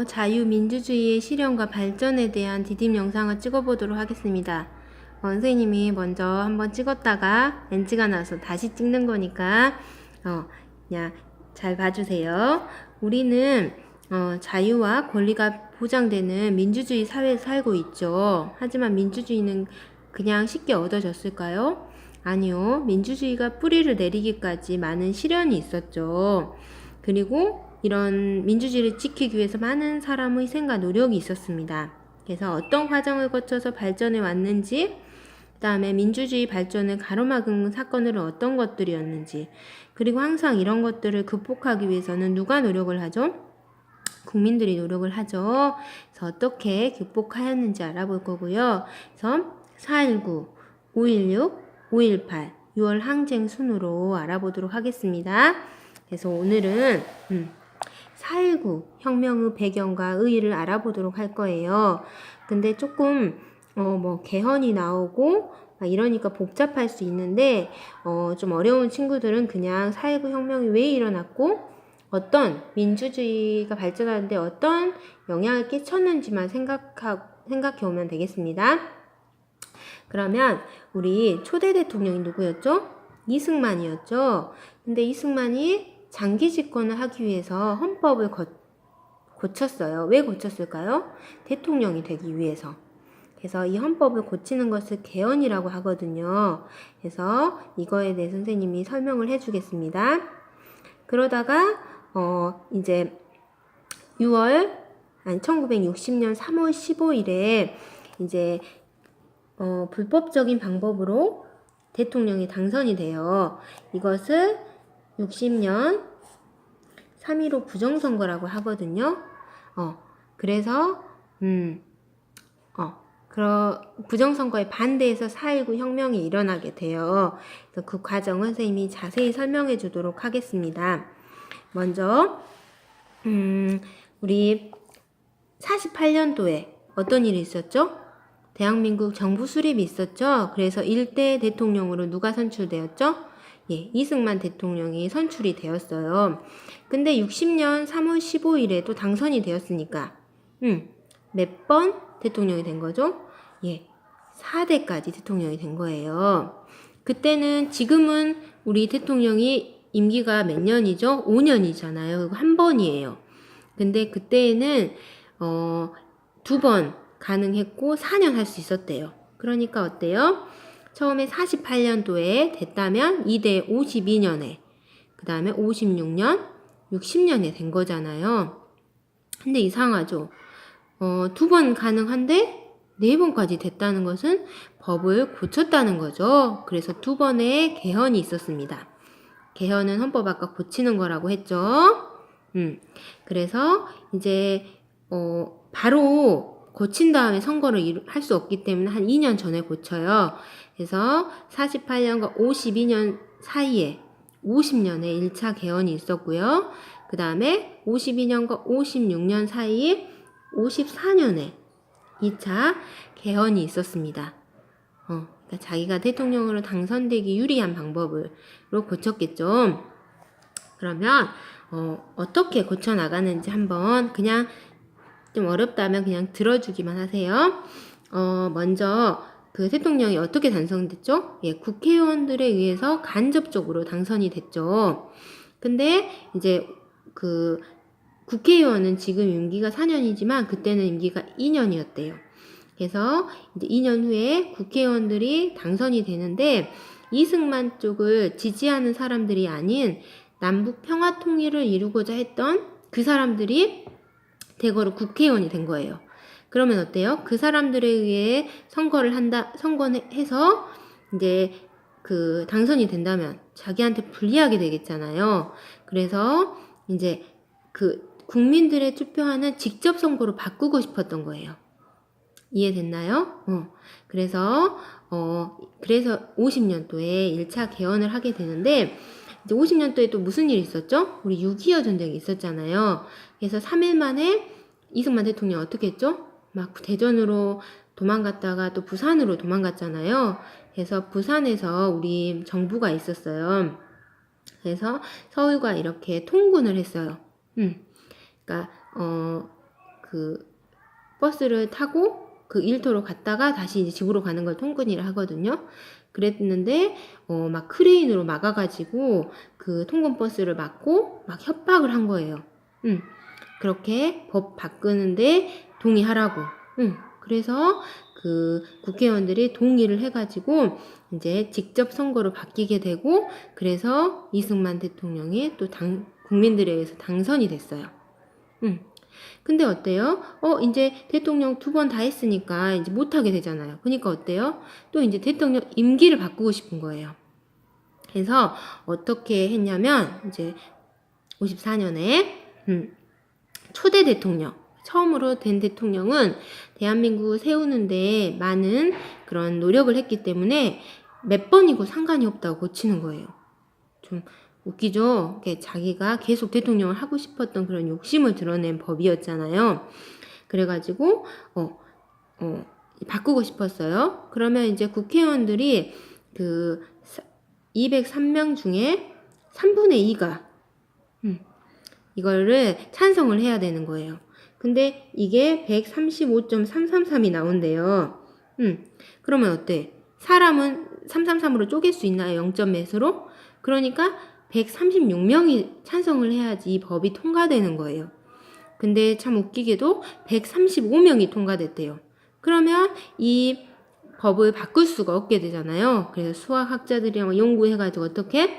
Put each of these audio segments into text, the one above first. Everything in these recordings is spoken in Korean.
자유민주주의의 실현과 발전에 대한 디딤 영상을 찍어보도록 하겠습니다. 선생님이 먼저 한번 찍었다가 NG가 나서 다시 찍는 거니까 그냥 잘 봐주세요. 우리는 자유와 권리가 보장되는 민주주의 사회에서 살고 있죠. 하지만 민주주의는 그냥 쉽게 얻어졌을까요? 아니요. 민주주의가 뿌리를 내리기까지 많은 시련이 있었죠. 그리고 이런 민주주의를 지키기 위해서 많은 사람의 희생과 노력이 있었습니다. 그래서 어떤 과정을 거쳐서 발전해 왔는지, 그 다음에 민주주의 발전을 가로막은 사건들은 어떤 것들이었는지, 그리고 항상 이런 것들을 극복하기 위해서는 누가 노력을 하죠? 국민들이 노력을 하죠. 그래서 어떻게 극복하였는지 알아볼 거고요. 그래서 4.19, 5.16, 5.18, 6월 항쟁 순으로 알아보도록 하겠습니다. 그래서 오늘은 4.19 혁명의 배경과 의의를 알아보도록 할 거예요. 근데 조금 개헌이 나오고 이러니까 복잡할 수 있는데 좀 어려운 친구들은 그냥 4.19 혁명이 왜 일어났고 어떤 민주주의가 발전하는데 어떤 영향을 끼쳤는지만 생각해 오면 되겠습니다. 그러면 우리 초대 대통령이 누구였죠? 이승만이었죠. 근데 이승만이 장기 집권을 하기 위해서 헌법을 고쳤어요. 왜 고쳤을까요? 대통령이 되기 위해서. 그래서 이 헌법을 고치는 것을 개헌이라고 하거든요. 그래서 이거에 대해 선생님이 설명을 해주겠습니다. 그러다가 이제 1960년 3월 15일에 이제 불법적인 방법으로 대통령이 당선이 돼요. 이것을 60년 3.15 부정선거라고 하거든요. 그래서 부정선거에 반대해서 4.19 혁명이 일어나게 돼요. 그래서 그 과정을 선생님이 자세히 설명해 주도록 하겠습니다. 먼저 우리 48년도에 어떤 일이 있었죠? 대한민국 정부 수립이 있었죠. 그래서 1대 대통령으로 누가 선출되었죠? 이승만 대통령이 선출이 되었어요. 근데 60년 3월 15일에도 당선이 되었으니까 몇 번 대통령이 된 거죠? 4대까지 대통령이 된 거예요. 그때는 지금은 우리 대통령이 임기가 몇 년이죠? 5년이잖아요. 한 번이에요. 근데 그때는 2번 가능했고 4년 할 수 있었대요. 그러니까 어때요? 처음에 48년도에 됐다면 2대 52년에 그 다음에 56년, 60년에 된 거잖아요. 근데 이상하죠? 2번 가능한데 4번까지 됐다는 것은 법을 고쳤다는 거죠. 그래서 2번의 개헌이 있었습니다. 개헌은 헌법 아까 고치는 거라고 했죠. 그래서 이제 바로 고친 다음에 선거를 할 수 없기 때문에 한 2년 전에 고쳐요. 그래서 48년과 52년 사이에 50년에 1차 개헌이 있었고요. 그 다음에 52년과 56년 사이에 54년에 2차 개헌이 있었습니다. 그러니까 자기가 대통령으로 당선되기 유리한 방법으로 고쳤겠죠. 그러면 어떻게 고쳐나가는지 한번 그냥 좀 어렵다면 그냥 들어주기만 하세요. 먼저 그 대통령이 어떻게 당선됐죠? 국회의원들에 의해서 간접적으로 당선이 됐죠. 근데 이제 그 국회의원은 지금 임기가 4년이지만 그때는 임기가 2년이었대요. 그래서 이제 2년 후에 국회의원들이 당선이 되는데 이승만 쪽을 지지하는 사람들이 아닌 남북 평화 통일을 이루고자 했던 그 사람들이 대거로 국회의원이 된 거예요. 그러면 어때요? 그 사람들에 의해 선거해서 이제 그 당선이 된다면 자기한테 불리하게 되겠잖아요. 그래서 이제 그 국민들의 투표하는 직접 선거로 바꾸고 싶었던 거예요. 이해됐나요? 그래서 50년도에 1차 개헌을 하게 되는데 이제 50년도에 또 무슨 일이 있었죠? 우리 6.25 전쟁이 있었잖아요. 그래서 3일 만에 이승만 대통령 어떻게 했죠? 막 대전으로 도망갔다가 또 부산으로 도망갔잖아요. 그래서 부산에서 우리 정부가 있었어요. 그래서 서울과 이렇게 통군을 했어요. 그러니까 그 버스를 타고 그 일터로 갔다가 다시 이제 집으로 가는 걸 통근이라 하거든요. 그랬는데 막 크레인으로 막아가지고 그 통근 버스를 막고 막 협박을 한 거예요. 그렇게 법 바꾸는데 동의하라고. 그래서 그 국회의원들이 동의를 해가지고 이제 직접 선거로 바뀌게 되고, 그래서 이승만 대통령이 또 국민들에 의해서 당선이 됐어요. 근데 어때요? 이제 대통령 2번 다 했으니까 이제 못하게 되잖아요. 그러니까 어때요? 또 이제 대통령 임기를 바꾸고 싶은 거예요. 그래서 어떻게 했냐면, 이제 54년에 초대 대통령, 처음으로 된 대통령은 대한민국을 세우는데 많은 그런 노력을 했기 때문에 몇 번이고 상관이 없다고 고치는 거예요. 좀 웃기죠? 자기가 계속 대통령을 하고 싶었던 그런 욕심을 드러낸 법이었잖아요. 그래가지고 바꾸고 싶었어요. 그러면 이제 국회의원들이 그 203명 중에 3분의 2가 이거를 찬성을 해야 되는 거예요. 근데 이게 135.333이 나온대요. 그러면 어때? 사람은 333으로 쪼갤 수 있나요? 0점 몇으로? 그러니까 136명이 찬성을 해야지 이 법이 통과되는 거예요. 근데 참 웃기게도 135명이 통과됐대요. 그러면 이 법을 바꿀 수가 없게 되잖아요. 그래서 수학학자들이랑 연구해가지고 어떻게?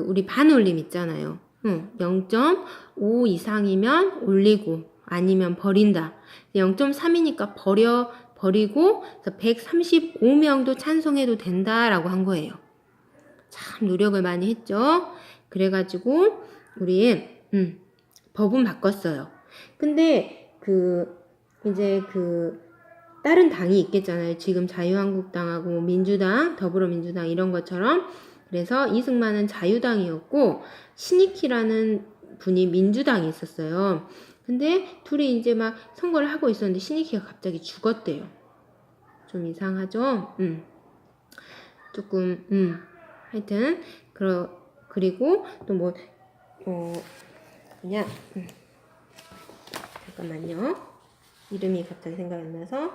우리 반올림 있잖아요. 0.5 이상이면 올리고 아니면 버린다. 0.3이니까 버리고 135명도 찬성해도 된다라고 한 거예요. 참 노력을 많이 했죠. 그래가지고 우리 법은 바꿨어요. 근데 이제 다른 당이 있겠잖아요. 지금 자유한국당하고 민주당, 더불어민주당 이런 것처럼. 그래서 이승만은 자유당이었고 신익희라는 분이 민주당에 있었어요. 근데 둘이 이제 막 선거를 하고 있었는데 신익희가 갑자기 죽었대요. 좀 이상하죠? 조금 하여튼 그리고 또 그냥 잠깐만요. 이름이 갑자기 생각이 안 나서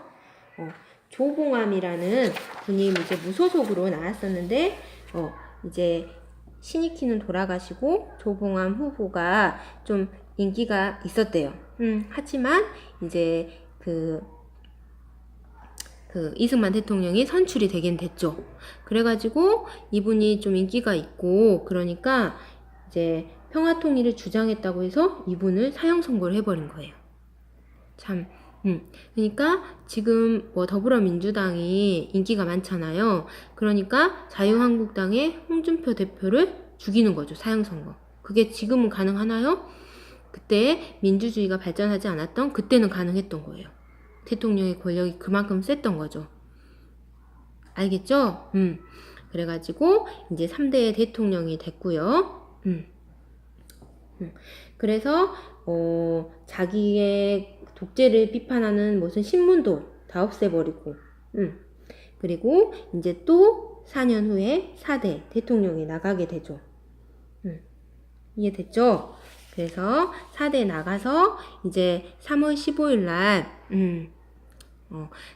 조봉암이라는 분이 이제 무소속으로 나왔었는데 이제 신익희는 돌아가시고 조봉암 후보가 좀 인기가 있었대요. 하지만 이제 이승만 대통령이 선출이 되긴 됐죠. 그래가지고 이분이 좀 인기가 있고 그러니까 이제 평화통일을 주장했다고 해서 이분을 사형 선고를 해버린 거예요. 참. 그러니까 지금 더불어민주당이 인기가 많잖아요. 그러니까 자유한국당의 홍준표 대표를 죽이는 거죠. 사형 선고. 그게 지금은 가능하나요? 그때 민주주의가 발전하지 않았던 그때는 가능했던 거예요. 대통령의 권력이 그만큼 셌던 거죠. 알겠죠? 그래가지고 이제 3대 대통령이 됐고요. 그래서 자기의 독재를 비판하는 무슨 신문도 다 없애버리고, 그리고 이제 또 4년 후에 4대 대통령이 나가게 되죠. 이해됐죠? 그래서 4대 나가서 이제 3월 15일 날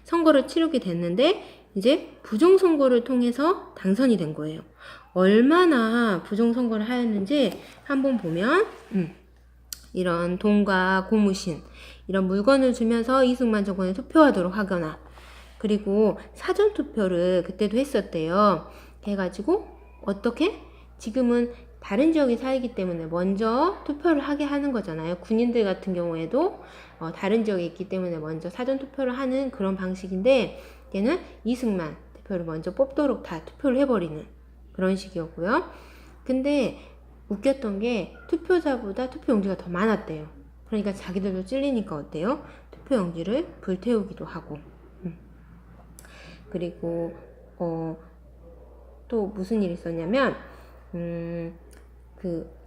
선거를 치르게 됐는데 이제 부정선거를 통해서 당선이 된 거예요. 얼마나 부정선거를 하였는지 한번 보면 이런 돈과 고무신 이런 물건을 주면서 이승만 정권에 투표하도록 하거나, 그리고 사전투표를 그때도 했었대요. 해가지고 어떻게? 지금은 다른 지역에 살기 때문에 먼저 투표를 하게 하는 거잖아요. 군인들 같은 경우에도 다른 지역에 있기 때문에 먼저 사전투표를 하는 그런 방식인데, 얘는 이승만 대표를 먼저 뽑도록 다 투표를 해버리는 그런 식이었고요. 근데 웃겼던 게 투표자보다 투표용지가 더 많았대요. 그러니까 자기들도 찔리니까 어때요? 투표용지를 불태우기도 하고. 그리고 또 무슨 일이 있었냐면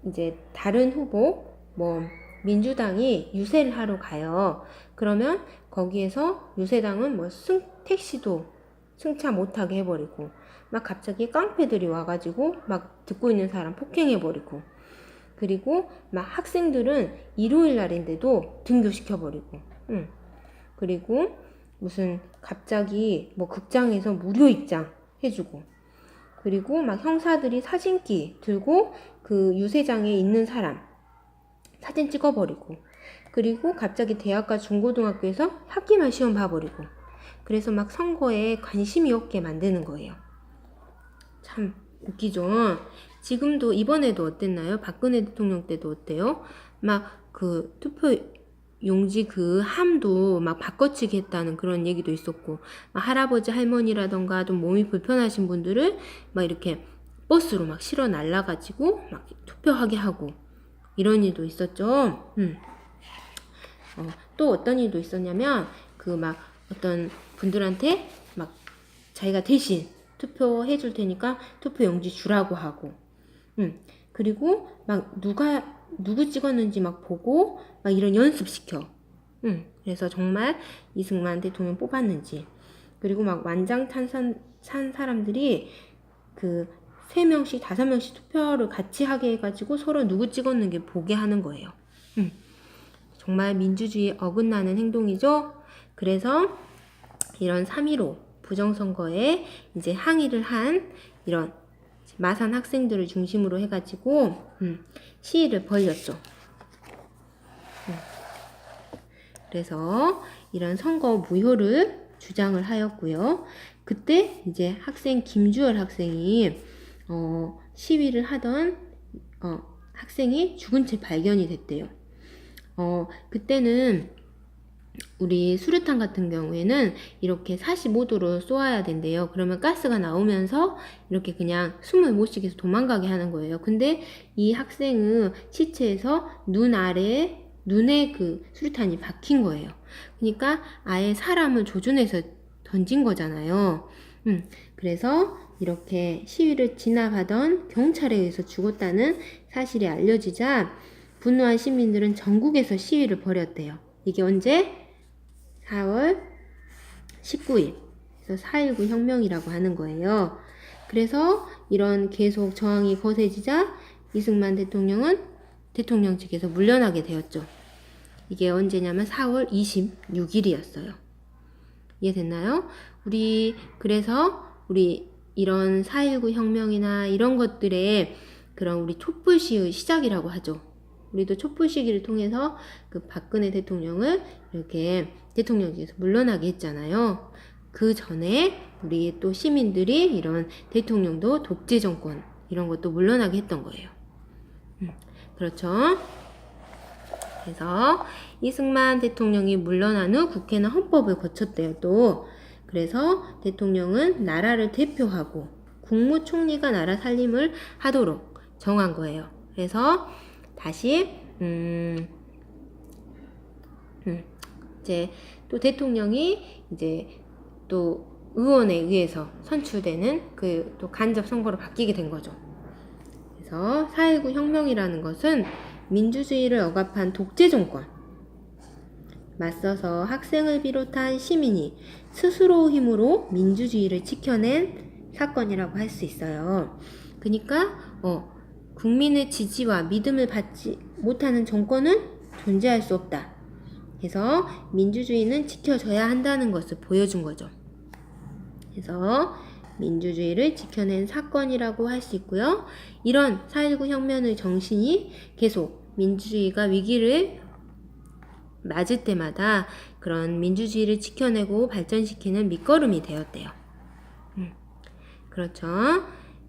이제 다른 후보 민주당이 유세를 하러 가요. 그러면 거기에서 유세당은 택시도 승차 못하게 해버리고 막 갑자기 깡패들이 와가지고 막 듣고 있는 사람 폭행해버리고, 그리고 막 학생들은 일요일 날인데도 등교시켜버리고, 그리고 무슨 갑자기 뭐 극장에서 무료 입장 해주고, 그리고 막 형사들이 사진기 들고 그 유세장에 있는 사람 사진 찍어버리고, 그리고 갑자기 대학과 중고등학교에서 학기말 시험 봐버리고, 그래서 막 선거에 관심이 없게 만드는 거예요. 참 웃기죠. 지금도 이번에도 어땠나요? 박근혜 대통령 때도 어때요? 막 그 투표 용지 그 함도 막 바꿔치기 했다는 그런 얘기도 있었고, 막 할아버지 할머니라던가 좀 몸이 불편하신 분들을 막 이렇게 버스로 막 실어 날라가지고 막 투표하게 하고 이런 일도 있었죠. 또 어떤 일도 있었냐면 그 막 어떤 분들한테 막 자기가 대신 투표해 줄 테니까 투표 용지 주라고 하고, 그리고 막 누구 찍었는지 막 보고 막 이런 연습시켜. 그래서 정말 이승만 대통령 뽑았는지. 그리고 막 완장탄산 산 사람들이 그 3명씩 5명씩 투표를 같이 하게 해가지고 서로 누구 찍었는지 보게 하는 거예요. 정말 민주주의에 어긋나는 행동이죠. 그래서 이런 3.15 부정선거에 이제 항의를 한 이런 마산 학생들을 중심으로 해가지고 시위를 벌였죠. 그래서 이런 선거 무효를 주장을 하였고요. 그때 이제 학생 김주열 학생이 시위를 하던 학생이 죽은 채 발견이 됐대요. 그때는 우리 수류탄 같은 경우에는 이렇게 45도로 쏘아야 된대요. 그러면 가스가 나오면서 이렇게 그냥 숨을 못 쉬게 해서 도망가게 하는 거예요. 근데 이 학생은 시체에서 눈에 그 수류탄이 박힌 거예요. 그러니까 아예 사람을 조준해서 던진 거잖아요. 그래서 이렇게 시위를 진압하던 경찰에 의해서 죽었다는 사실이 알려지자 분노한 시민들은 전국에서 시위를 벌였대요. 이게 언제? 4월 19일. 그래서 4.19 혁명이라고 하는 거예요. 그래서 이런 계속 저항이 거세지자 이승만 대통령은 대통령직에서 물러나게 되었죠. 이게 언제냐면 4월 26일이었어요. 이해됐나요? 그래서 우리 이런 4.19 혁명이나 이런 것들의 그런 우리 촛불 시의 시작이라고 하죠. 우리도 촛불 시기를 통해서 그 박근혜 대통령을 이렇게 대통령직에서 물러나게 했잖아요. 그 전에 우리 또 시민들이 이런 대통령도 독재 정권 이런 것도 물러나게 했던 거예요. 그렇죠. 그래서 이승만 대통령이 물러난 후 국회는 헌법을 고쳤대요. 또 그래서 대통령은 나라를 대표하고 국무총리가 나라 살림을 하도록 정한 거예요. 그래서 다시 이제 또 대통령이 이제 또 의원에 의해서 선출되는 그 또 간접 선거로 바뀌게 된 거죠. 그래서 4.19 혁명이라는 것은 민주주의를 억압한 독재 정권 맞서서 학생을 비롯한 시민이 스스로 힘으로 민주주의를 지켜낸 사건이라고 할 수 있어요. 그러니까 국민의 지지와 믿음을 받지 못하는 정권은 존재할 수 없다. 그래서 민주주의는 지켜져야 한다는 것을 보여준 거죠. 그래서 민주주의를 지켜낸 사건이라고 할 수 있고요. 이런 4.19 혁명의 정신이 계속 민주주의가 위기를 맞을 때마다 그런 민주주의를 지켜내고 발전시키는 밑거름이 되었대요. 그렇죠.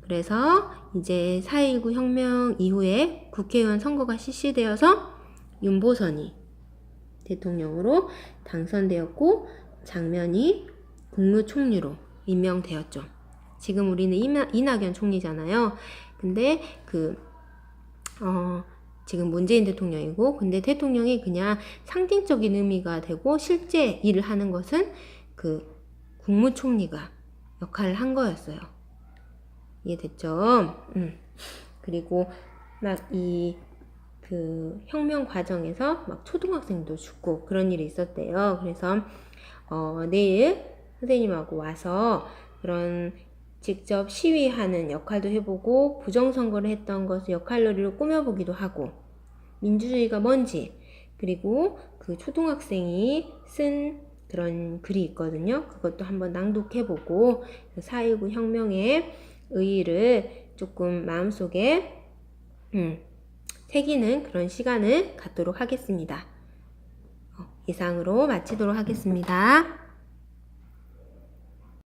그래서 이제 4.19 혁명 이후에 국회의원 선거가 실시되어서 윤보선이 대통령으로 당선되었고 장면이 국무총리로 임명되었죠. 지금 우리는 이낙연 총리잖아요. 근데 지금 문재인 대통령이고, 근데 대통령이 그냥 상징적인 의미가 되고 실제 일을 하는 것은 그 국무총리가 역할을 한 거였어요. 이해됐죠? 그리고 막 그 혁명 과정에서 막 초등학생도 죽고 그런 일이 있었대요. 그래서 내일 선생님하고 와서 그런 직접 시위하는 역할도 해보고 부정선거를 했던 것을 역할놀이로 꾸며보기도 하고 민주주의가 뭔지 그리고 그 초등학생이 쓴 그런 글이 있거든요. 그것도 한번 낭독해보고 4.19 혁명의 의의를 조금 마음속에 새기는 그런 시간을 갖도록 하겠습니다. 이상으로 마치도록 하겠습니다.